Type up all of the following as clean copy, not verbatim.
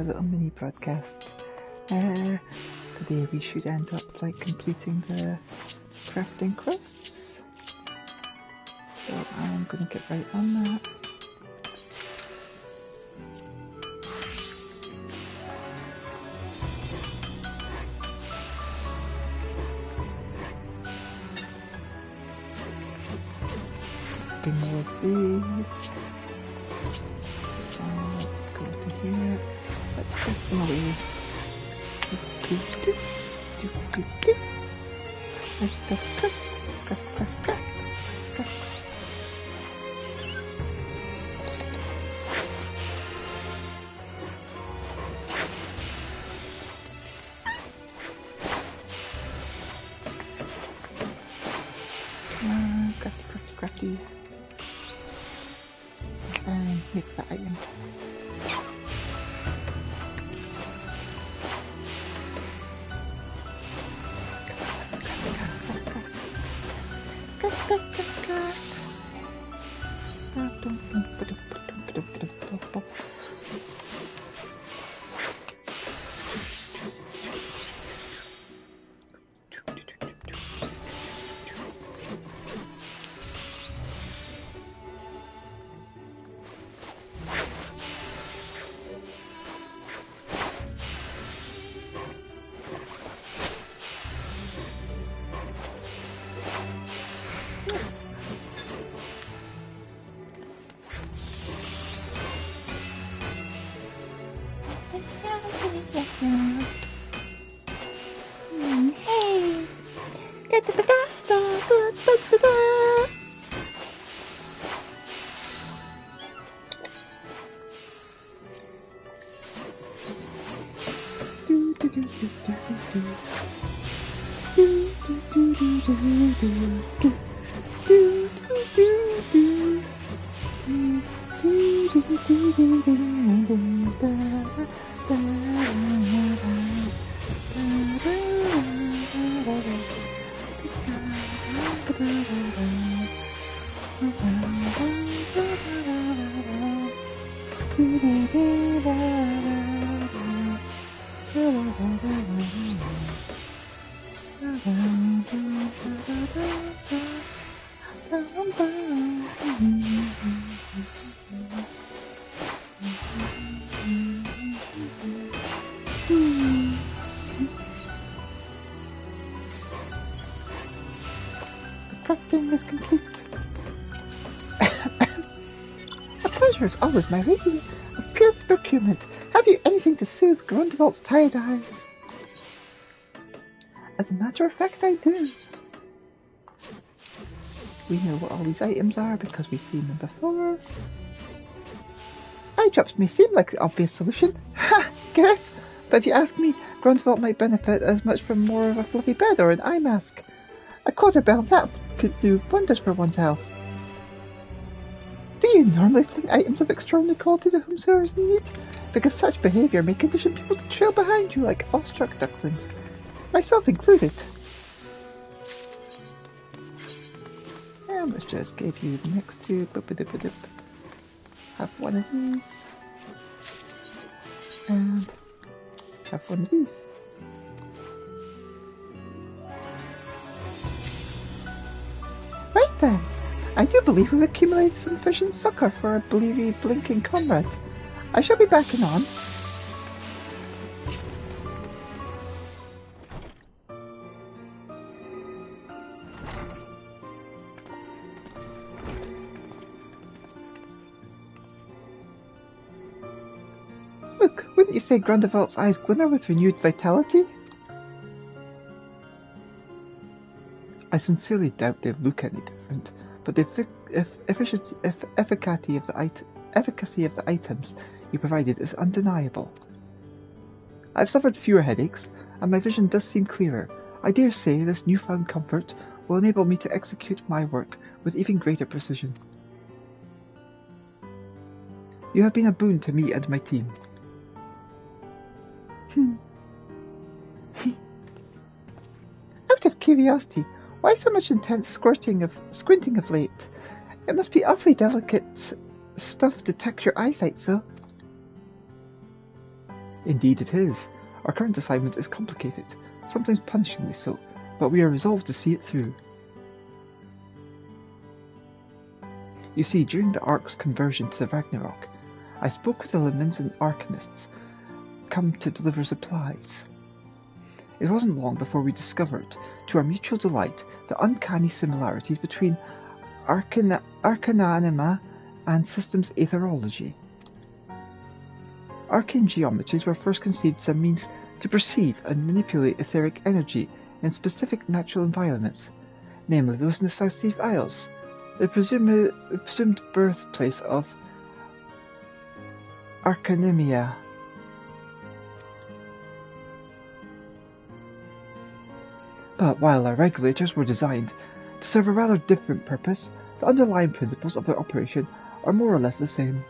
little mini broadcast. Today we should end up like completing the crafting quests. So I'm gonna get right on that. More of these. Let's go to here. Let's get them away. Craft. Crafty. And make the item. Crafting is complete. A pleasure is always my lady of pure procurement. Have you anything to soothe Grundevalt's tired eyes? As a matter of fact, I do. We know what all these items are because we've seen them before. Eye drops may seem like the obvious solution. Ha! Guess! But if you ask me, Grundevalt might benefit as much from more of a fluffy bed or an eye mask. A quarter bell, that could do wonders for one's health. Do you normally fling items of extraordinary quality to whomsoever's in need? Because such behaviour may condition people to trail behind you like awestruck ducklings, myself included. And let's just give you the next two. Have one of these. And have one of these. Right then, I do believe we've accumulated sufficient succour for a bleary, blinking comrade. I shall be backing on. Look, wouldn't you say Grundevalt's eyes glimmer with renewed vitality? I sincerely doubt they look any different, but the efficacy of the items you provided is undeniable. I have suffered fewer headaches, and my vision does seem clearer. I dare say this newfound comfort will enable me to execute my work with even greater precision. You have been a boon to me and my team. Out of curiosity, why so much intense squinting of late? It must be awfully delicate stuff to tax your eyesight so. Indeed it is. Our current assignment is complicated, sometimes punishingly so, but we are resolved to see it through. You see, during the Ark's conversion to the Ragnarok, I spoke with the Lemons and Arcanists come to deliver supplies. It wasn't long before we discovered, to our mutual delight, the uncanny similarities between Arcananima and systems aetherology. Arcane geometries were first conceived as a means to perceive and manipulate etheric energy in specific natural environments, namely those in the South Sea Isles, the presumed birthplace of Arcanimia. But while our regulators were designed to serve a rather different purpose, the underlying principles of their operation are more or less the same.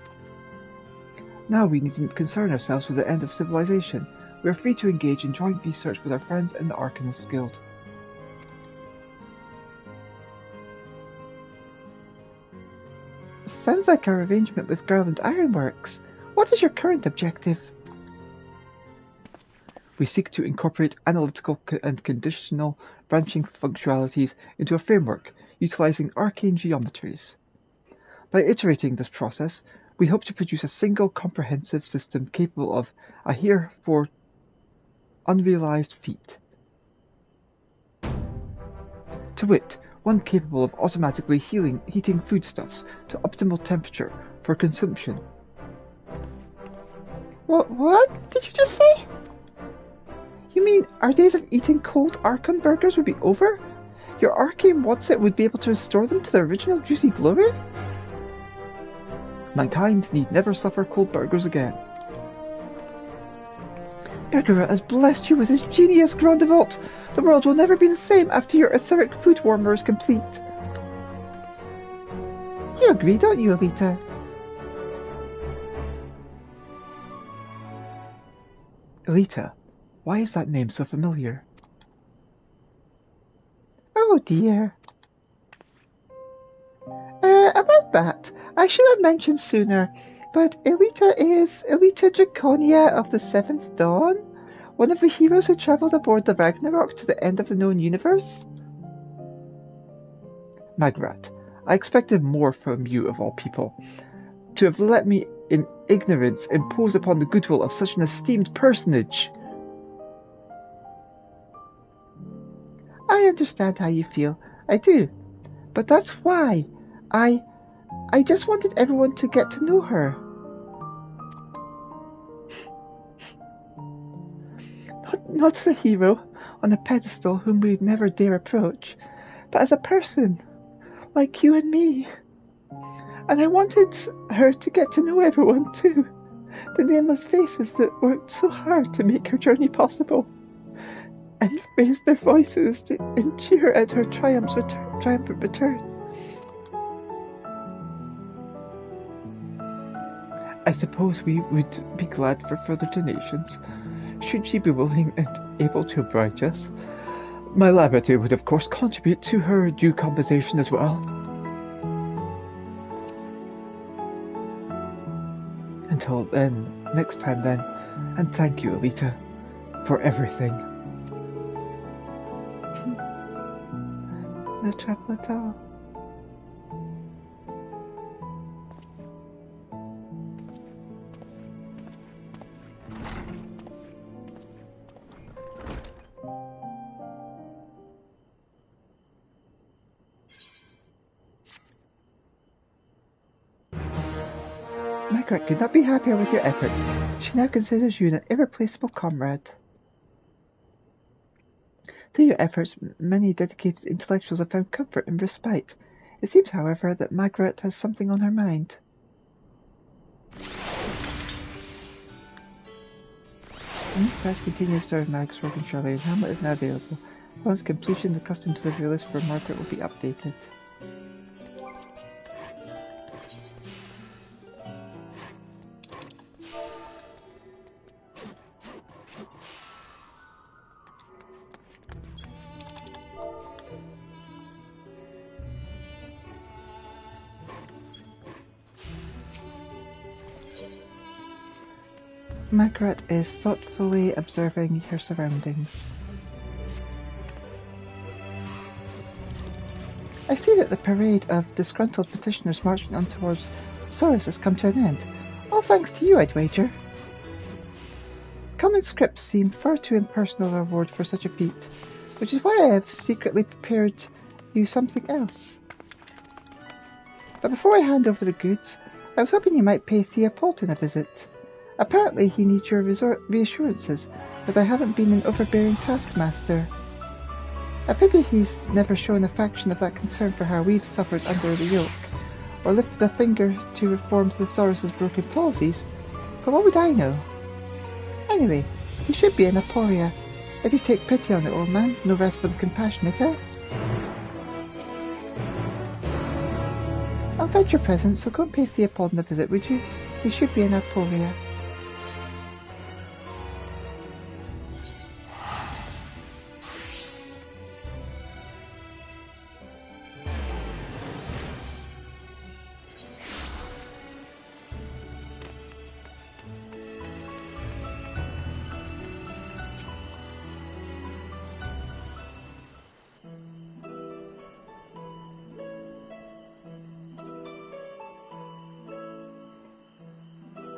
Now we needn't concern ourselves with the end of civilization. We are free to engage in joint research with our friends in the Arcanist Guild. Sounds like our arrangement with Garland Ironworks. What is your current objective? We seek to incorporate analytical and conditional branching functionalities into a framework utilizing arcane geometries. By iterating this process, we hope to produce a single comprehensive system capable of a heretofore unrealized feat. To wit, one capable of automatically heating foodstuffs to optimal temperature for consumption. What did you just say? You mean our days of eating cold Arkham burgers would be over? Your arcane what's-it would be able to restore them to their original juicy glory? Mankind need never suffer cold burgers again. Bergera has blessed you with his genius, Grondevolt. The world will never be the same after your etheric food warmer is complete. You agree, don't you, Elita? Elita, why is that name so familiar? Oh dear. About that, I should have mentioned sooner, but Elita is Elita Draconia of the Seventh Dawn, one of the heroes who travelled aboard the Ragnarok to the end of the known universe. Magrat, I expected more from you of all people. To have let me in ignorance impose upon the goodwill of such an esteemed personage. I understand how you feel, I do, but that's why I just wanted everyone to get to know her. Not as a hero on a pedestal whom we'd never dare approach, but as a person, like you and me. And I wanted her to get to know everyone too, the nameless faces that worked so hard to make her journey possible, and raised their voices in cheer at her triumphant return. I suppose we would be glad for further donations, should she be willing and able to oblige us. My laboratory would of course contribute to her due compensation as well. Until then, next time then, and thank you, Elita, for everything. No trouble at all. Margaret could not be happier with your efforts. She now considers you an irreplaceable comrade. Through your efforts, many dedicated intellectuals have found comfort and respite. It seems, however, that Margaret has something on her mind. The new press continues story of Margaret's work in Charlotte, and Hamlet is now available. Once completion, the custom delivery list for Margaret will be updated. Margaret is thoughtfully observing her surroundings. I see that the parade of disgruntled petitioners marching on towards Saurus has come to an end. All thanks to you, I'd wager. Common scripts seem far too impersonal a reward for such a feat, which is why I have secretly prepared you something else. But before I hand over the goods, I was hoping you might pay Theopolton a visit. Apparently he needs your reassurances, as I haven't been an overbearing taskmaster. I pity he's never shown a fraction of that concern for how we've suffered under the yoke, or lifted a finger to reform Thesaurus's broken policies, but what would I know? Anyway, he should be in Aporia. If you take pity on the old man, no rest for the compassionate, eh? I'll fetch your present, so go and pay Theopolton a visit, would you? He should be in Aporia.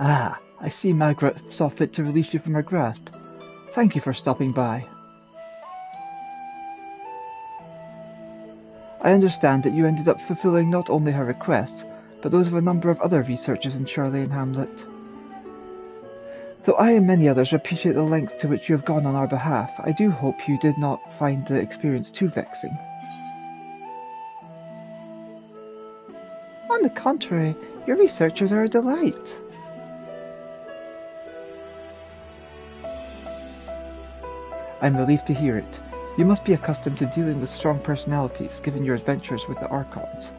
Ah, I see Margaret saw fit to release you from her grasp. Thank you for stopping by. I understand that you ended up fulfilling not only her requests, but those of a number of other researchers in Charlene Hamlet. Though I and many others appreciate the lengths to which you have gone on our behalf, I do hope you did not find the experience too vexing. On the contrary, your researchers are a delight. I'm relieved to hear it. You must be accustomed to dealing with strong personalities, given your adventures with the Archons.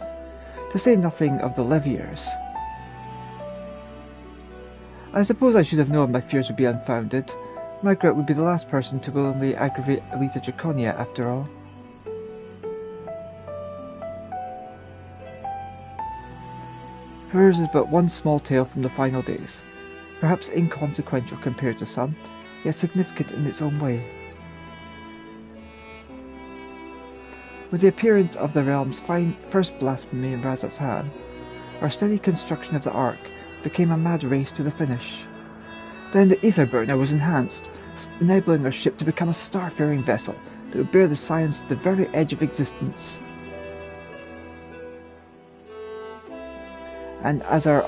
To say nothing of the Leviers. I suppose I should have known my fears would be unfounded. Margaret would be the last person to willingly aggravate Elita Draconia, after all. Hers is but one small tale from the final days. Perhaps inconsequential compared to some, yet significant in its own way. With the appearance of the realm's first blasphemy in Razathan, our steady construction of the Ark became a mad race to the finish. Then the ether burner was enhanced, enabling our ship to become a star-faring vessel that would bear the science to the very edge of existence. And as our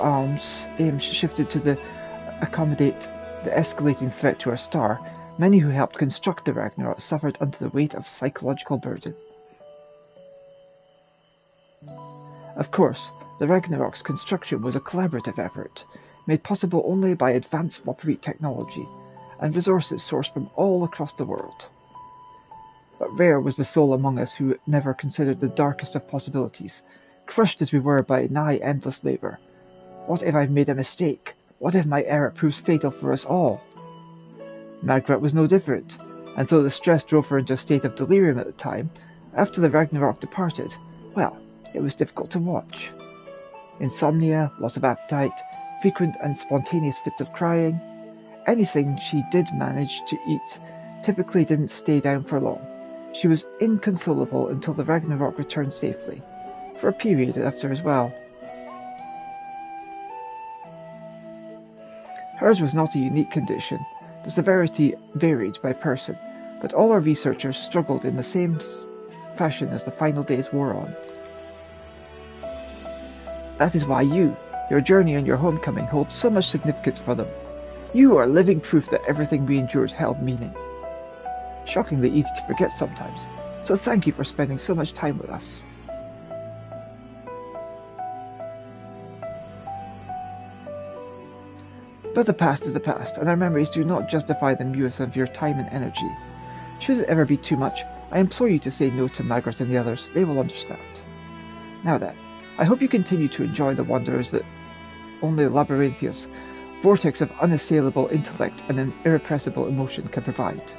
aims shifted to accommodate the escalating threat to our star, many who helped construct the Ragnarok suffered under the weight of psychological burden. Of course, the Ragnarok's construction was a collaborative effort, made possible only by advanced Loperite technology, and resources sourced from all across the world. But rare was the soul among us who never considered the darkest of possibilities, crushed as we were by nigh endless labour. What if I've made a mistake? What if my error proves fatal for us all? Margaret was no different, and though the stress drove her into a state of delirium at the time, after the Ragnarok departed, well, it was difficult to watch. Insomnia, loss of appetite, frequent and spontaneous fits of crying. Anything she did manage to eat typically didn't stay down for long. She was inconsolable until the Ragnarok returned safely, for a period after as well. Hers was not a unique condition. The severity varied by person, but all our researchers struggled in the same fashion as the final days wore on. That is why your journey and your homecoming hold so much significance for them. You are living proof that everything we endured held meaning. Shockingly easy to forget sometimes, so thank you for spending so much time with us. But the past is the past, and our memories do not justify the use of your time and energy. Should it ever be too much, I implore you to say no to Margaret and the others. They will understand. Now then, I hope you continue to enjoy the wonders that only Labyrinthius, vortex of unassailable intellect and an irrepressible emotion, can provide.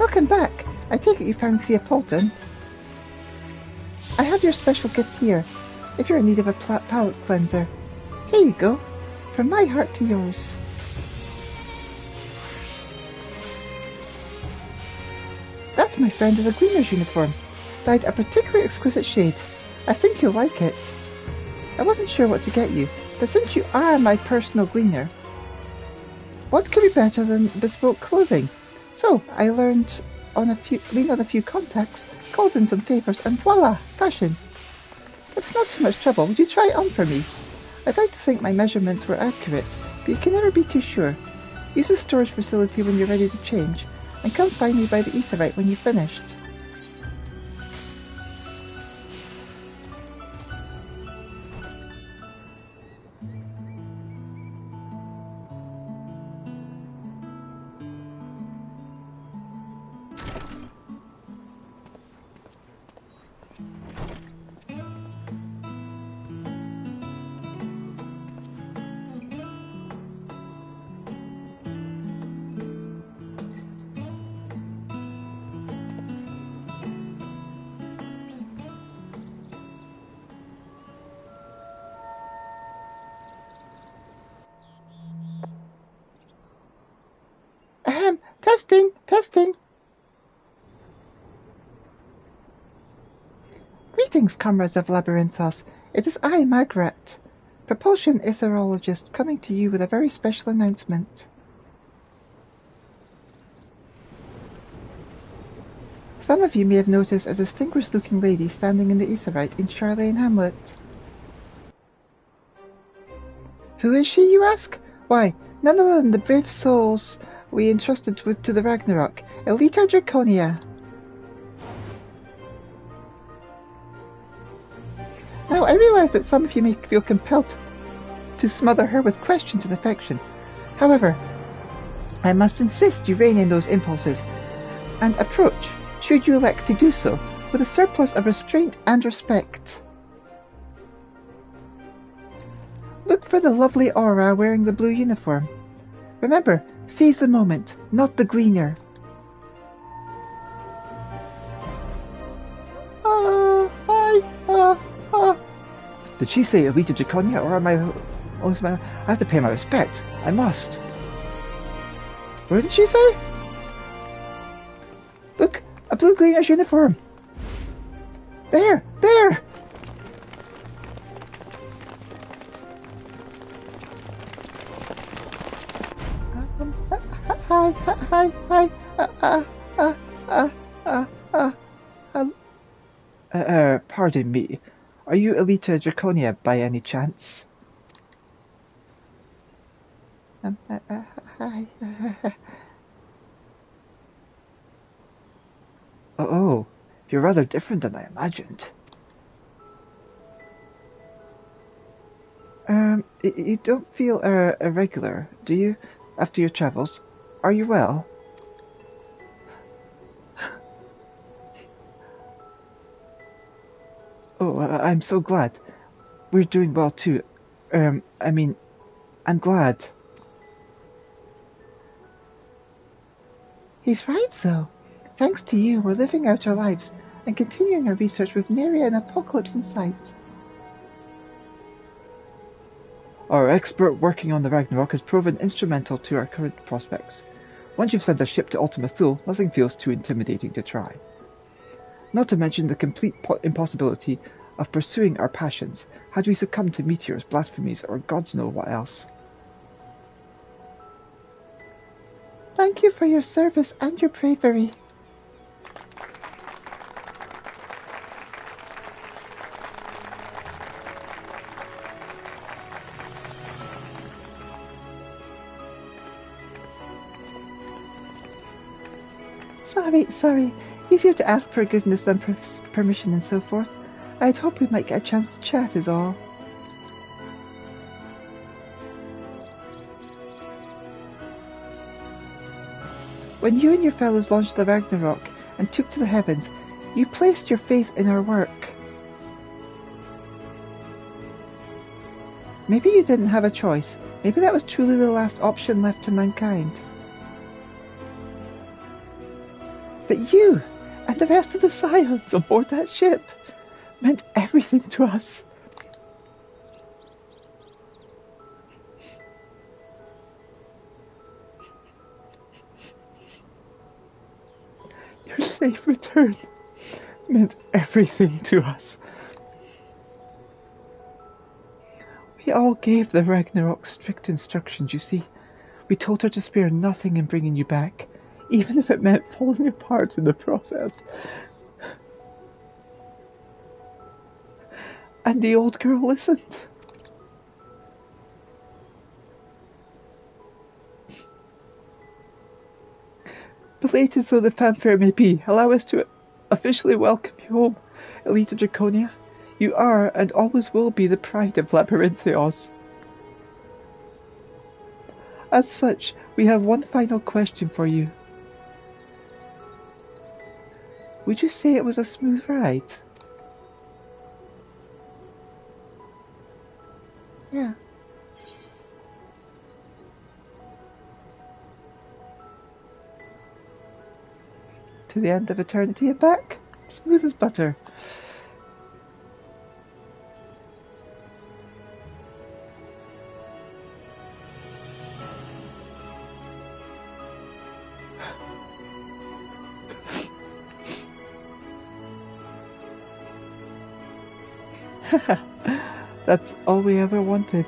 Welcome back. I take it you found Theopolton. I have your special gift here, if you're in need of a palate cleanser. Here you go. From my heart to yours. That's my friend in the Gleaner's uniform. Dyed a particularly exquisite shade. I think you'll like it. I wasn't sure what to get you, but since you are my personal Gleaner, what could be better than bespoke clothing? So, I leaned on a few contacts, called in some favours, and voila, fashion. It's not too much trouble. Would you try it on for me? I'd like to think my measurements were accurate, but you can never be too sure. Use the storage facility when you're ready to change, and come find me by the etherite when you've finished. Testing. Greetings, comrades of Labyrinthos. It is I, Margaret, propulsion etherologist, coming to you with a very special announcement. Some of you may have noticed a distinguished-looking lady standing in the etherite in Charlane Hamlet. Who is she, you ask? Why, none other than the brave souls we entrusted to the Ragnarok, Elita Draconia. Now, I realise that some of you may feel compelled to smother her with questions and affection. However, I must insist you rein in those impulses, and approach, should you elect to do so, with a surplus of restraint and respect. Look for the lovely aura wearing the blue uniform. Remember, seize the moment, not the Gleaner. Did she say Elita Draconia, or am I... I have to pay my respect. I must. What did she say? Look, a blue Gleaner's uniform. There! Hi. Pardon me. Are you Elita Draconia by any chance? Hi. Oh, you're rather different than I imagined. You don't feel irregular, do you, after your travels? Are you well? Oh, I'm so glad. We're doing well too. I'm glad. He's right, though. Thanks to you, we're living out our lives and continuing our research with nary an apocalypse in sight. Our expert working on the Ragnarok has proven instrumental to our current prospects. Once you've sent a ship to Ultima Thule, nothing feels too intimidating to try. Not to mention the complete impossibility of pursuing our passions had we succumbed to meteors, blasphemies, or gods know what else. Thank you for your service and your bravery. Sorry. Easier to ask forgiveness than permission and so forth. I'd hoped we might get a chance to chat is all. When you and your fellows launched the Ragnarok and took to the heavens, you placed your faith in our work. Maybe you didn't have a choice. Maybe that was truly the last option left to mankind. But you and the rest of the Scions on board that ship meant everything to us. Your safe return meant everything to us. We all gave the Ragnarok strict instructions, you see. We told her to spare nothing in bringing you back, even if it meant falling apart in the process. And the old girl listened. Belated though the fanfare may be, allow us to officially welcome you home, Elita Draconia. You are, and always will be, the pride of Labyrinthios. As such, we have one final question for you. Would you say it was a smooth ride? Yeah. To the end of eternity and back? Smooth as butter. That's all we ever wanted.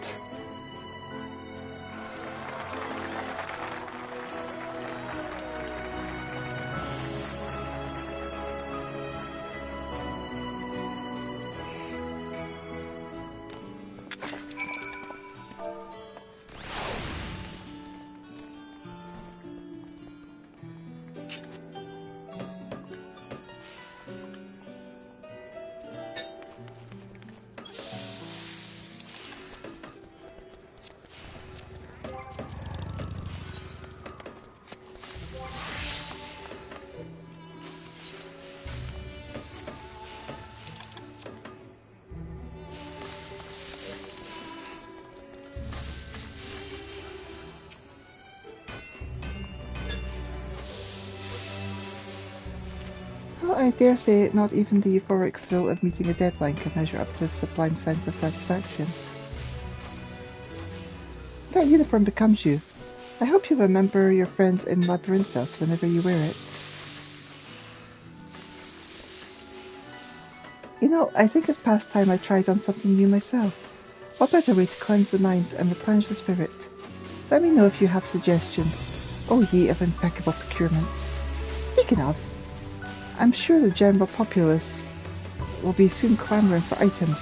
Well, I dare say not even the euphoric thrill of meeting a deadline can measure up to this sublime sense of satisfaction. That uniform becomes you. I hope you remember your friends in Labyrinthos whenever you wear it. You know, I think it's past time I tried on something new myself. What better way to cleanse the mind and replenish the spirit? Let me know if you have suggestions. Oh, ye of impeccable procurement. Speaking of, I'm sure the general populace will be soon clamouring for items,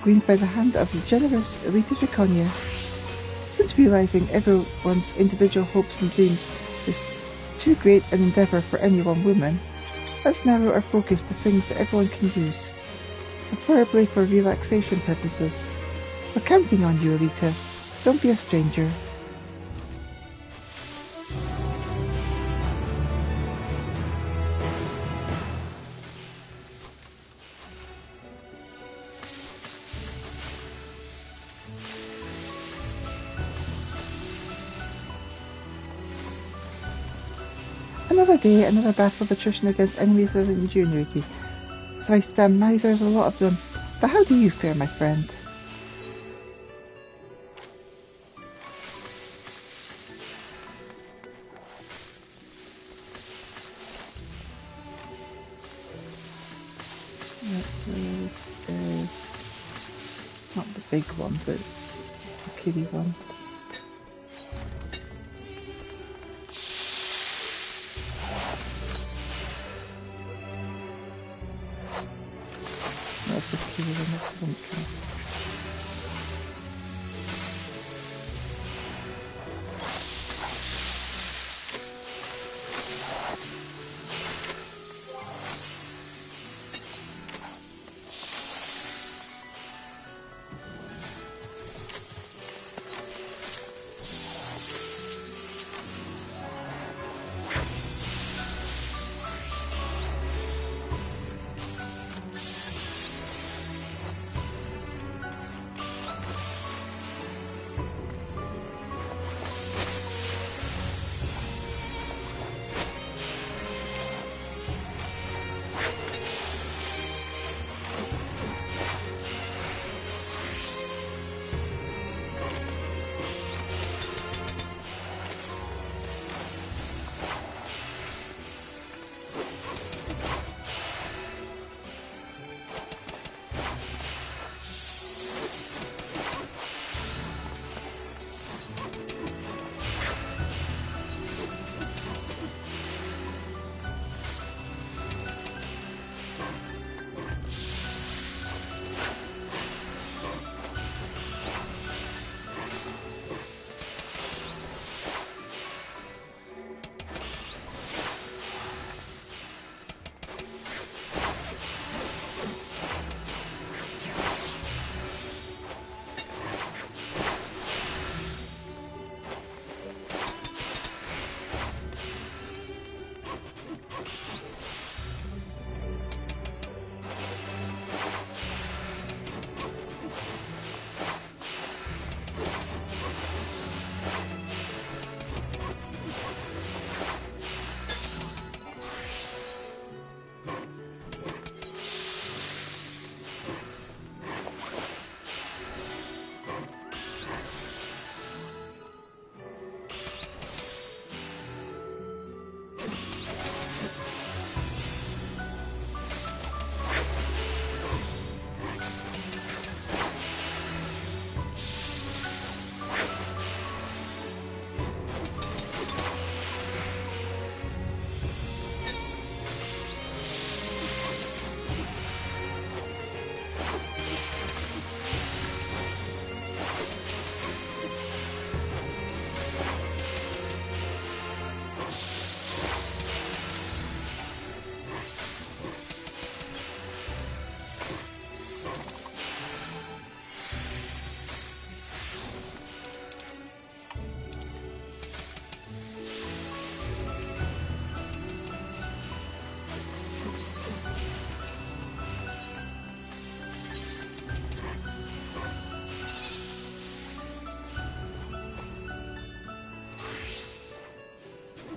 gleaned by the hand of the generous Elita Draconia. Since realising everyone's individual hopes and dreams is too great an endeavour for any one woman, let's narrow our focus to things that everyone can use, preferably for relaxation purposes. We're counting on you, Elita. Don't be a stranger. Another day, another battle of attrition against enemies of ingenuity. Thrice damned misers, a lot of them. But how do you fare, my friend? This is not the big one, but the kitty one. That's the kitty one, that's the one.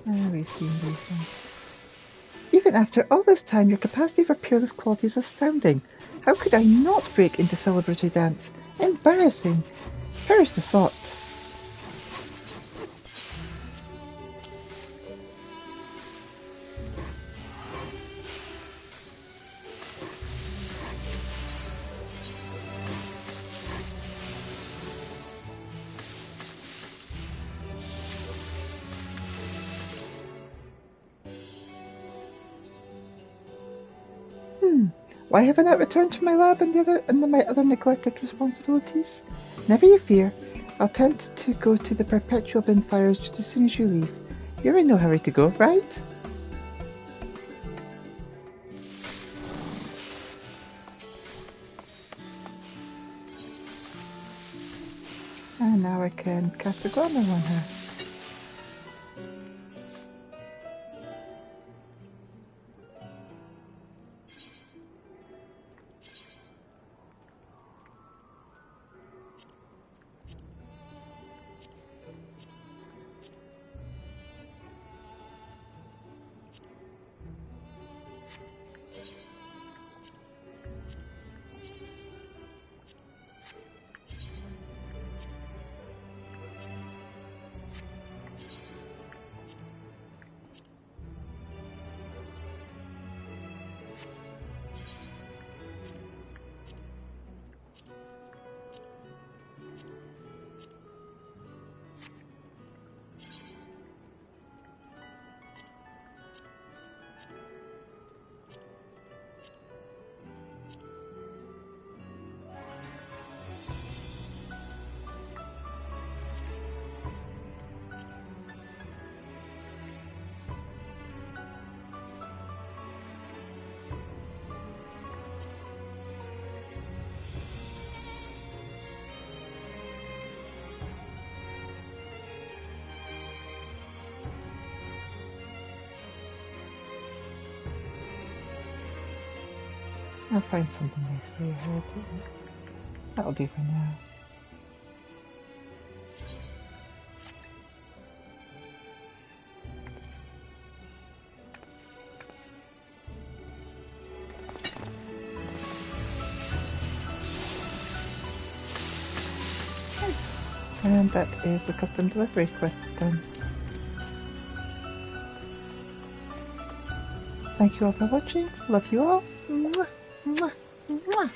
We've seen these ones. Even after all this time, your capacity for peerless quality is astounding. How could I not break into celebratory dance? Embarrassing. Perish the thought. Why have I not returned to my lab and my other neglected responsibilities? Never you fear. I'll tend to go to the perpetual bin fires just as soon as you leave. You're in no hurry to go, right? And now I can cast a glamour on her. I'll find something nice for your hair. That'll do for now. And that is the custom delivery quest done. Thank you all for watching. Love you all. Mwah, mwah, mwah.